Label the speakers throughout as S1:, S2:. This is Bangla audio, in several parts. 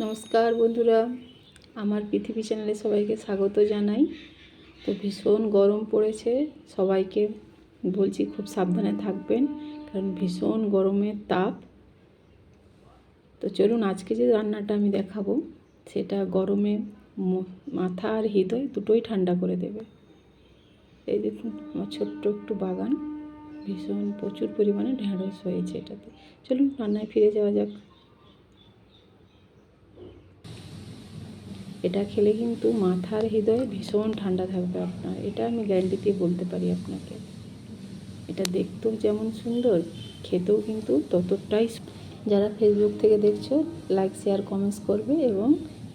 S1: নমস্কার বন্ধুরা, আমার পৃথিবী চ্যানেলে সবাইকে স্বাগত জানাই। তো ভীষণ গরম পড়েছে, সবাইকে বলছি খুব সাবধানে থাকবেন, কারণ ভীষণ গরমের তাপ। তো চলুন আজকে যে রান্নাটা আমি দেখাবো সেটা গরমে মাথা আর হৃদয় দুটোই ঠান্ডা করে দেবে। এই দেখুন আমার ছোট্ট একটু বাগান, ভীষণ প্রচুর পরিমাণে ঢেঁড়স হয়েছে এটাতে। চলুন রান্নায় ফিরে যাওয়া যাক। এটা খেলে কিন্তু মাথার হৃদয়ে ভীষণ ঠান্ডা থাকবে আপনার, এটা আমি গ্যারান্টি দিয়ে বলতে পারি আপনাকে। এটা দেখতেও যেমন সুন্দর, খেতেও কিন্তু ততটাই। যারা ফেসবুক থেকে দেখছো লাইক শেয়ার কমেন্টস করবে, এবং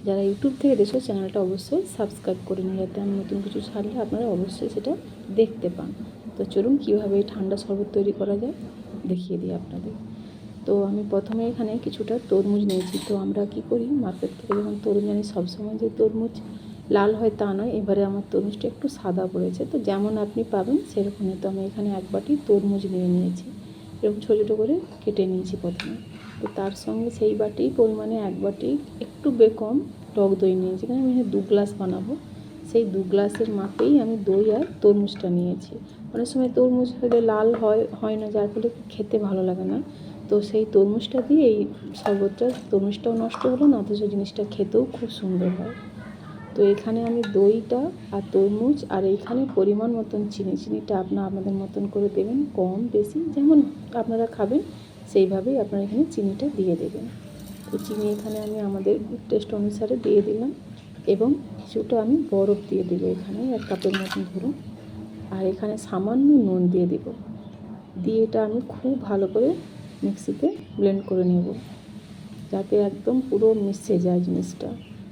S1: যারা ইউটিউব থেকে দেখছো চ্যানেলটা অবশ্যই সাবস্ক্রাইব করে নিন, যাতে আমি নতুন কিছু ছাড়লে আপনারা অবশ্যই সেটা দেখতে পান। তো চলুন কীভাবে এই ঠান্ডা শরবত তৈরি করা যায় দেখিয়ে দিই আপনাদের। তো আমি প্রথমে এখানে কিছুটা তরমুজ নিয়েছি। তো আমরা কি করি, মার্কেট থেকে যখন তরমুজ আনি সবসময় যে তরমুজ লাল হয় তা নয়, এবারে আমার তরমুজটা একটু সাদা পড়েছে। তো যেমন আপনি পাবেন সেরকমই। তো আমি এখানে এক বাটি তরমুজ নিয়ে নিয়েছি, এরকম ছোটো ছোটো করে কেটে নিয়েছি প্রথমে। তো তার সঙ্গে সেই বাটি পরিমাণে এক বাটি একটু কম টক দই নিয়েছি। এখানে আমি 2 গ্লাস বানাবো, সেই 2 গ্লাসের মাপেই আমি দই আর তরমুজটা নিয়েছি। অনেক সময় তরমুজ হলে লাল হয় না, যার ফলে খেতে ভালো লাগে না। তো সেই তরমুজটা দিয়ে এই শরবতটা, তরমুজটাও নষ্ট হলো না, অথচ জিনিসটা খেতেও খুব সুন্দর হয়। তো এখানে আমি দইটা আর তরমুজ আর এইখানে পরিমাণ মতন চিনিটা আপনাদের মতন করে দেবেন, কম বেশি যেমন আপনারা খাবেন সেইভাবেই আপনারা এখানে চিনিটা দিয়ে দেবেন। তো চিনি এখানে আমি আমাদের টেস্ট অনুসারে দিয়ে দিলাম, এবং কিছুটা আমি বরফ দিয়ে দেবো এখানে 1 কাপের মতন ধরুন। আর এখানে সামান্য নুন দিয়ে দেবো, দিয়ে এটা আমি খুব ভালো করে মিক্সিতে ব্লেন্ড করে নেব, যাতে একদম পুরো মিশে যায় জিনিসটা।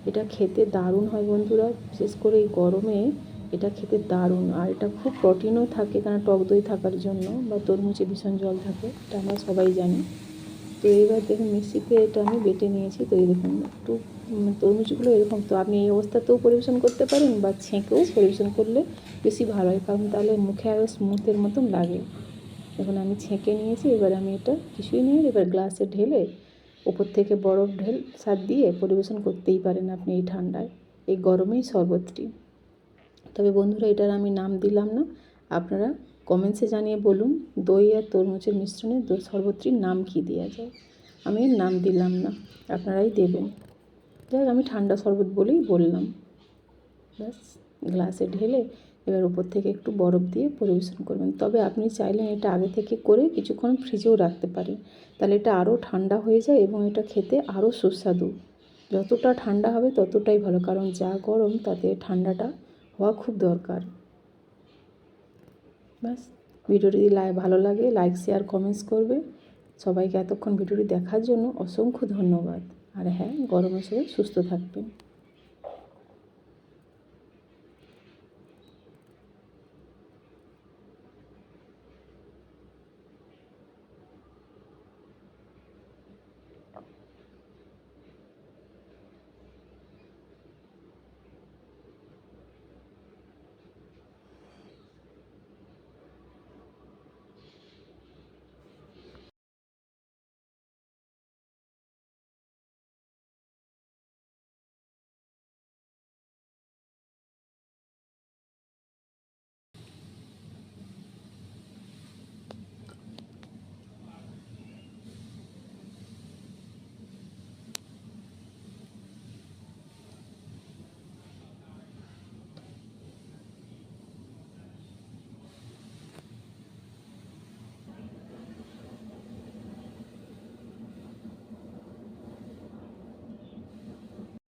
S1: এটা খেতে দারুণ হয় বন্ধুরা, বিশেষ করে এই গরমে এটা খেতে দারুণ। আর এটা খুব প্রোটিনও থাকে, কারণ টক দই থাকার জন্য, বা তরমুজে ভীষণ জল থাকে, এটা আমরা সবাই জানি। তো এইবার দেখুন মিক্সিতে এটা আমি বেটে নিয়েছি। তো এই দেখুন একটু তরমুজগুলো এরকম। তো আপনি এই অবস্থাতেও পরিবেশন করতে পারেন, বা ছেঁকেও পরিবেশন করলে বেশি ভালো হয়, কারণ তাহলে মুখে আরও স্মুথের মতন লাগে। এখন আমি ছেঁকে নিয়েছি, এবার আমি এটা কিছুই নিয়ে এবার গ্লাসে ঢেলে ওপর থেকে বরফ সাথ দিয়ে পরিবেশন করতেই পারেন আপনি এই ঠান্ডায়, এই গরমেই শরবতটি। তবে বন্ধুরা এটার আমি নাম দিলাম না, আপনারা কমেন্টসে জানিয়ে বলুন দই আর তরমুজের মিশ্রণে শরবতটির নাম কী দেওয়া যায়। আমি এর নাম দিলাম না, আপনারাই দেবেন। যাই আমি ঠান্ডা শরবত বলেই বললাম। ব্যাস গ্লাসে ঢেলে এবার উপর থেকে একটু বরফ দিয়ে পরিবেশন করবেন। তবে আপনি চাইলেন এটা আগে থেকে করে কিছুক্ষণ ফ্রিজেও রাখতে পারেন, তাহলে এটা আরও ঠান্ডা হয়ে যায় এবং এটা খেতে আরও সুস্বাদু। যতটা ঠান্ডা হবে ততটাই ভালো, কারণ যা গরম তাতে ঠান্ডাটা হওয়া খুব দরকার। ব্যাস ভিডিওটি যদি ভালো লাগে লাইক শেয়ার কমেন্টস করবে। সবাইকে এতক্ষণ ভিডিওটি দেখার জন্য অসংখ্য ধন্যবাদ। আর হ্যাঁ, গরমে সবাই সুস্থ থাকবেন।